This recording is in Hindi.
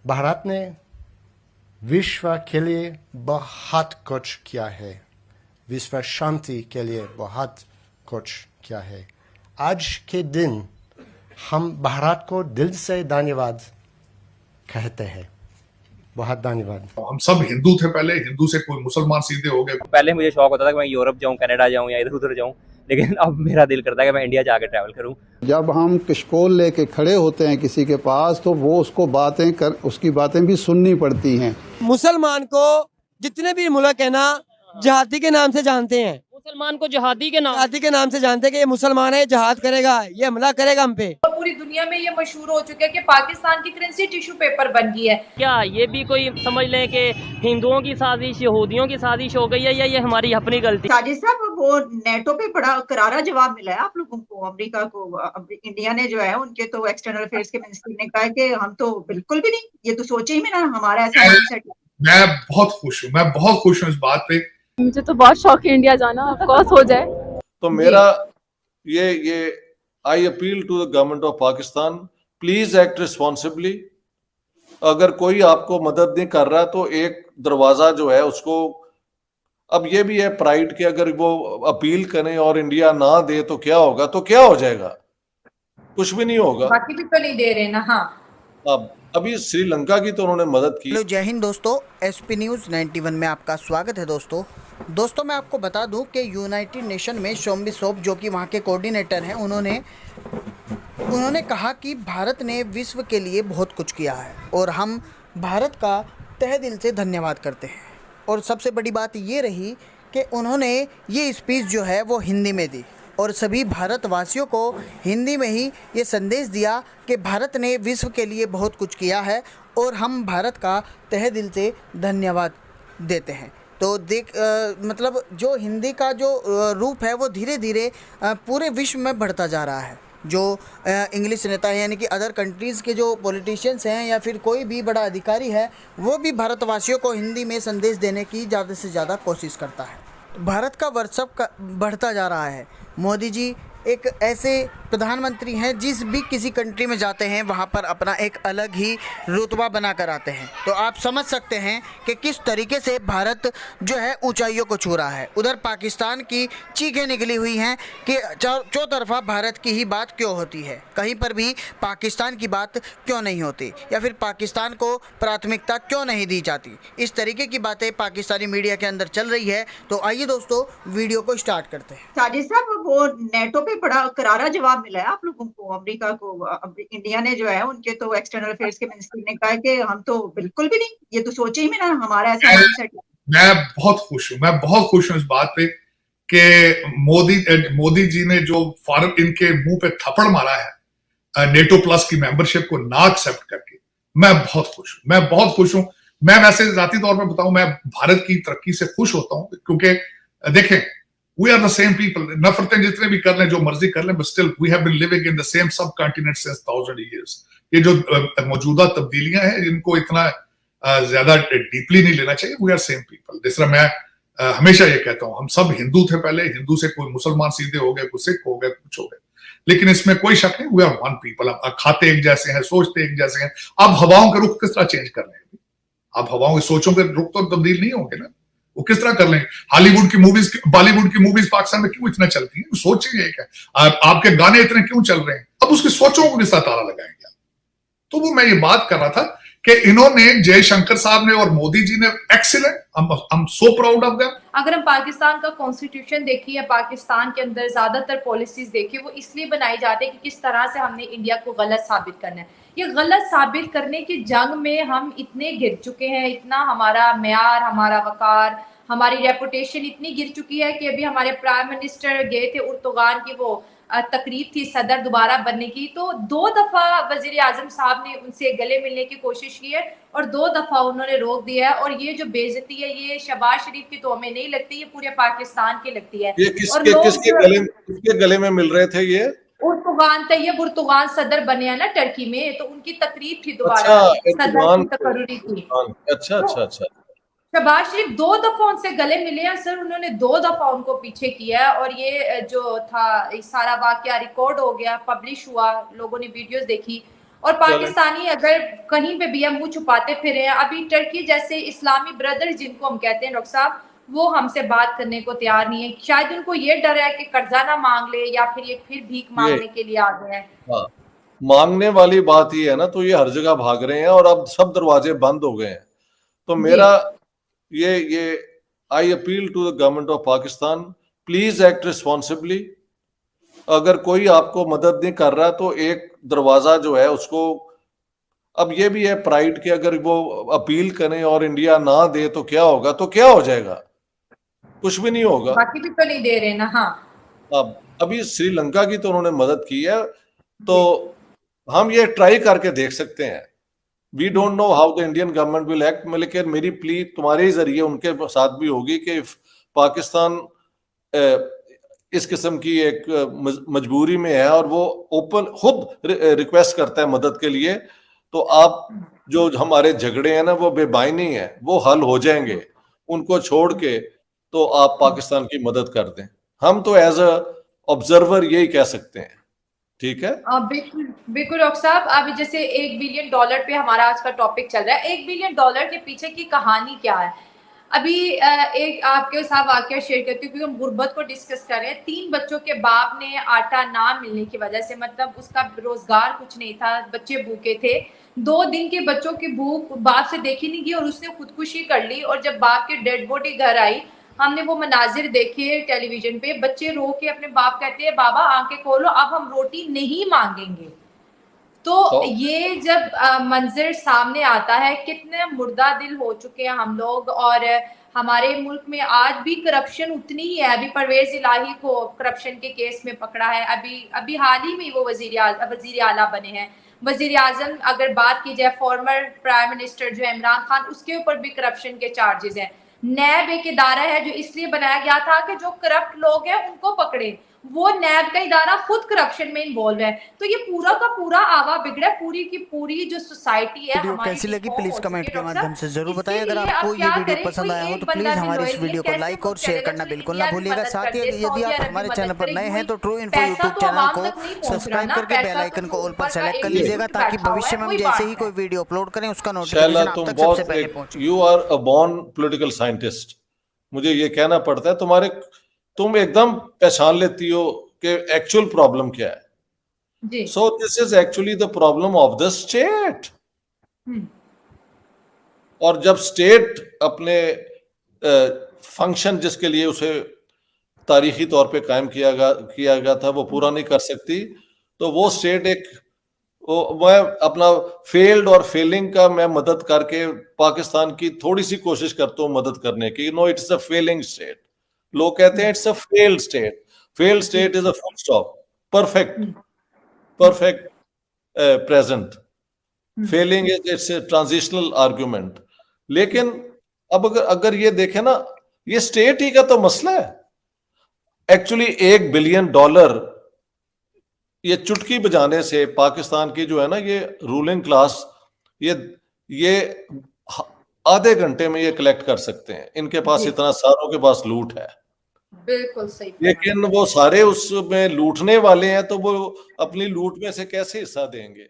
भारत ने विश्व के लिए बहुत कुछ किया है, विश्व शांति के लिए बहुत कुछ किया है। आज के दिन हम भारत को दिल से धन्यवाद कहते हैं। बहुत धन्यवाद। हम सब हिंदू थे पहले, हिंदू से कोई मुसलमान सीधे हो गए। पहले मुझे शौक होता था कि मैं यूरोप जाऊं, कनाडा जाऊं या इधर उधर जाऊं, लेकिन अब मेरा दिल करता है कि मैं इंडिया जाकर ट्रैवल करूं। जब हम किशकोल लेके खड़े होते हैं किसी के पास, तो वो उसकी बातें भी सुननी पड़ती हैं। मुसलमान को जितने भी मुल्क है ना, जहादी के नाम से जानते हैं। मुसलमान को जहादी के नाम से जानते हैं कि ये मुसलमान है, जहाद करेगा, ये हमला करेगा हम पे। पूरी दुनिया में ये मशहूर हो चुका है कि पाकिस्तान की करेंसी टिश्यू पेपर बन गई है। क्या ये भी कोई समझ लें कि हिंदुओं की साजिश, यहूदियों की साजिश हो गई है, या ये हमारी अपनी गलती? साजिद साहब, वो नेटो पे बड़ा करारा जवाब मिला है आप लोगों को, अमेरिका को। इंडिया ने जो है, उनके तो एक्सटर्नल अफेयर्स के मिनिस्टर ने कहा कि हम तो बिल्कुल भी नहीं, ये तो सोचे ही में ना हमारा ऐसा माइंडसेट है। मैं बहुत खुश हूँ इस बात पे। मुझे तो बहुत शौक है इंडिया जाना, ऑफ कोर्स हो जाए तो मेरा ये I appeal to the government of Pakistan, please act responsibly. अगर कोई आपको मदद नहीं कर रहा तो एक दरवाजा जो है उसको, अब ये भी है प्राइड के, अगर वो अपील करें और इंडिया ना दे तो क्या होगा? तो क्या हो जाएगा? कुछ भी नहीं होगा। बाकी भी तो नहीं दे रहे ना। हाँ, अब अभी श्रीलंका की तो उन्होंने मदद की। हेलो, जय हिंद दोस्तों, एसपी न्यूज़ 91 में आपका स्वागत है। दोस्तों मैं आपको बता दूं कि यूनाइटेड नेशन में शोम्बी सोप, जो कि वहां के कोऑर्डिनेटर हैं, उन्होंने कहा कि भारत ने विश्व के लिए बहुत कुछ किया है और हम भारत का तहे दिल से धन्यवाद करते हैं। और सबसे बड़ी बात ये रही कि उन्होंने ये स्पीच जो है वो हिंदी में दी और सभी भारतवासियों को हिंदी में ही ये संदेश दिया कि भारत ने विश्व के लिए बहुत कुछ किया है और हम भारत का तहे दिल से धन्यवाद देते हैं। तो मतलब जो हिंदी का जो रूप है वो धीरे धीरे पूरे विश्व में बढ़ता जा रहा है। जो इंग्लिश नेता है, यानी कि अदर कंट्रीज़ के जो पॉलिटिशियंस हैं या फिर कोई भी बड़ा अधिकारी है, वो भी भारतवासियों को हिंदी में संदेश देने की ज़्यादा से ज़्यादा कोशिश करता है। भारत का वर्चस्व बढ़ता जा रहा है। मोदी जी एक ऐसे प्रधानमंत्री हैं जिस भी किसी कंट्री में जाते हैं वहाँ पर अपना एक अलग ही रुतबा बना कर आते हैं। तो आप समझ सकते हैं कि किस तरीके से भारत जो है ऊंचाइयों को छू रहा है। उधर पाकिस्तान की चीखें निकली हुई हैं कि चौतरफा भारत की ही बात क्यों होती है, कहीं पर भी पाकिस्तान की बात क्यों नहीं होती, या फिर पाकिस्तान को प्राथमिकता क्यों नहीं दी जाती। इस तरीके की बातें पाकिस्तानी मीडिया के अंदर चल रही है। तो आइए दोस्तों, वीडियो को स्टार्ट करते हैं। साजिद साहब, वो नेटो पे बड़ा करारा जवाब मिला है आप लोगों को, अमेरिका को। इंडिया ने जो है, उनके तो एक्सटर्नल अफेयर्स के मिनिस्टर ने कहा कि हम तो बिल्कुल भी नहीं, ये तो सोचे ही में ना हमारा ऐसा माइंडसेट है। मैं बहुत खुश हूँ इस बात पे कि मोदी जी ने जो फॉरन इनके मुंह पे थप्पड़ मारा है नेटो प्लस की मेंबरशिप को ना एक्सेप्ट करके, मैं बहुत खुश हूँ। मैं वैसे जाती तौर पर बताऊं, मैं भारत की तरक्की से खुश होता हूँ, क्योंकि देखें, we are the same people. नफरतें जितने भी कर लें, जो मर्जी कर लें, but still we have been living in the same subcontinent since 1000 years. ये जो मौजूदा तब्दीलियां हैं, इनको इतना ज्यादा डीपली नहीं लेना चाहिए। We are same people. जिस तरह मैं हमेशा ये कहता हूँ, हम सब हिंदू थे पहले, हिंदू से कोई मुसलमान सीधे हो गए, कोई सिख हो गए, कुछ हो गए, लेकिन इसमें कोई शक नहीं, we are one people. अब खाते एक जैसे हैं, सोचते एक जैसे हैं। अब हवाओं के रुख किस तरह चेंज कर रहे हैं? अब हवाओं की सोचों के रुख तो तब्दील नहीं होंगे ना, वो किस तरह कर लेंगे? बॉलीवुड की मूवीज पाकिस्तान में क्यों इतना चलती हैं? सोचिए एक है, आपके गाने इतने क्यों चल रहे हैं? अब उसकी सोचों को किस तरह ताला लगाएंगे? तो वो मैं ये बात कर रहा था कि इन्होंने, जयशंकर साहब ने और मोदी जी ने, excellent, I'm so proud of them। अगर हम पाकिस्तान का कॉन्स्टिट्यूशन देखिए या पाकिस्तान के अंदर ज्यादातर पॉलिसीज देखिए, वो इसलिए बनाई जाती है कि किस तरह से हमने इंडिया को गलत साबित करना है। ये गलत साबित करने की जंग में हम इतने गिर चुके हैं, इतना हमारा म्यार, हमारा वकार, हमारी रेपुटेशन इतनी गिर चुकी है कि अभी हमारे प्राइम मिनिस्टर गए थे उर्तुगान की, वो तकरीब थी सदर दोबारा बनने की, तो 2 दफा वजीर आजम साहब ने उनसे गले मिलने की कोशिश की है और 2 दफा उन्होंने रोक दिया है। और ये जो बेइज्जती है, ये शहबाज शरीफ की तो हमें नहीं लगती, ये पूरे पाकिस्तान की लगती है। ये किसके गले में मिल रहे थे? ये उर्तुगान सदर बने हैं ना टर्की में, तो उनकी तकरीब थी दोबारा, सदर की तकरीरी थी। अच्छा। शहबाज शरीफ 2 दफा उनसे गले मिले हैं सर, उन्होंने 2 दफा उनको पीछे किया है। और ये जो था, सारा वाकया रिकॉर्ड हो गया, पब्लिश हुआ, लोगों ने वीडियोस देखी। और पाकिस्तानी अगर कहीं पे भी हम मुंह छुपाते फिरे हैं, अभी टर्की जैसे इस्लामी ब्रदर जिनको हम कहते हैं डॉक्टर साहब, वो हमसे बात करने को तैयार नहीं है। शायद उनको ये डर है कि कर्जा ना मांग ले या फिर ये फिर भीख मांगने के लिए आ गए हैं। हाँ, मांगने वाली बात ही है ना, तो ये हर जगह भाग रहे हैं और अब सब दरवाजे बंद हो गए हैं। तो मेरा ये I appeal to the government of Pakistan, please act responsibly. अगर कोई आपको मदद नहीं कर रहा तो एक दरवाजा जो है उसको, अब ये भी है प्राइड के, अगर वो अपील करें और इंडिया ना दे तो क्या होगा? तो क्या हो जाएगा? कुछ भी नहीं होगा। बाकी भी तो नहीं दे रहे ना। हाँ, अब अभी श्रीलंका की तो उन्होंने मदद की है, तो हम ये ट्राई करके देख सकते हैं। We don't know how the Indian government will act, लेकिन मेरी प्ली तुम्हारे ही जरिए उनके साथ भी होगी कि पाकिस्तान इस किस्म की एक मजबूरी में है और वो ओपन खुद रिक्वेस्ट करता है मदद के लिए, तो आप जो हमारे झगड़े हैं ना वो बेबाइनी है, वो हल हो जाएंगे। उनको छोड़ के तो आप पाकिस्तान की मदद कर दें। हम तो एज अ ऑब्जर्वर यही कह सकते हैं। ठीक है, बिल्कुल बिल्कुल डॉक्टर साहब। अभी जैसे $1 बिलियन पे हमारा आज का टॉपिक चल रहा है। $1 बिलियन के पीछे की कहानी क्या है? अभी एक आपके साथ वाकया शेयर करती हूँ, क्योंकि हम गुर्बत को डिस्कस कर रहे हैं। 3 बच्चों के बाप ने आटा ना मिलने की वजह से, मतलब उसका रोजगार कुछ नहीं था, बच्चे भूखे थे। 2 दिन के बच्चों की भूख बाप से देखी नहीं गई और उसने खुदकुशी कर ली। और जब बाप की डेड बॉडी घर आई, हमने वो मनाजिर देखे टेलीविजन पे, बच्चे रो के अपने बाप कहते हैं, बाबा आंखें खोलो, अब हम रोटी नहीं मांगेंगे। तो ये जब मंजर सामने आता है, कितने मुर्दा दिल हो चुके हैं हम लोग। और हमारे मुल्क में आज भी करप्शन उतनी ही है। अभी परवेज इलाही को करप्शन के केस में पकड़ा है। अभी हाल ही में वो वजीर आला बने हैं। वजीर आजम अगर बात की जाए, फॉर्मर प्राइम मिनिस्टर जो इमरान खान, उसके ऊपर भी करप्शन के चार्जेस हैं। नैब एक इदारा है जो इसलिए बनाया गया था कि जो करप्ट लोग हैं उनको पकड़े। वो नैब का इदारा खुद करप्शन में इन्वॉल्व है। तो ये पूरा का पूरा आवा बिगड़ा, पूरी की पूरी जो सोसाइटी है। वीडियो कैसी लगी प्लीज कमेंट के माध्यम से जरूर बताएं। अगर आपको ये वीडियो पसंद आया हो तो प्लीज हमारे इस वीडियो को लाइक और शेयर करना बिल्कुल ना भूलिएगा। साथ ही यदि आप हमारे चैनल पर नए हैं तो ट्रू इन्फो यूट्यूब चैनल को सब्सक्राइब करके बेल आइकन को ऑल पर सेलेक्ट कर लीजिएगा, ताकि भविष्य में हम जैसे ही कोई वीडियो अपलोड करें उसका नोटिफिकेशन आप तक सबसे पहले पहुंचे। You are a born political scientist, मुझे ये कहना पड़ता है। तुम एकदम पहचान लेती हो कि एक्चुअल प्रॉब्लम क्या है। So this is actually the problem of the state. और जब स्टेट अपने फंक्शन जिसके लिए उसे तारीखी तौर पे कायम किया गया था वो पूरा नहीं कर सकती, तो वो स्टेट मैं अपना फेल्ड और फेलिंग का मैं मदद करके पाकिस्तान की थोड़ी सी कोशिश करता हूँ मदद करने की। No, it's a failing state. लोग कहते हैं it's a failed state. Failed state is a full stop, perfect present. Failing is it's a transitional argument. लेकिन अब अगर ये देखें ना, ये स्टेट ही का तो मसला है। एक्चुअली $1 बिलियन ये चुटकी बजाने से पाकिस्तान की जो है ना ये रूलिंग क्लास, ये आधे घंटे में ये कलेक्ट कर सकते हैं। इनके पास इतना सारों के पास लूट है। बिल्कुल सही। लेकिन वो सारे उसमें लूटने वाले हैं, तो वो अपनी लूट में से कैसे हिस्सा देंगे?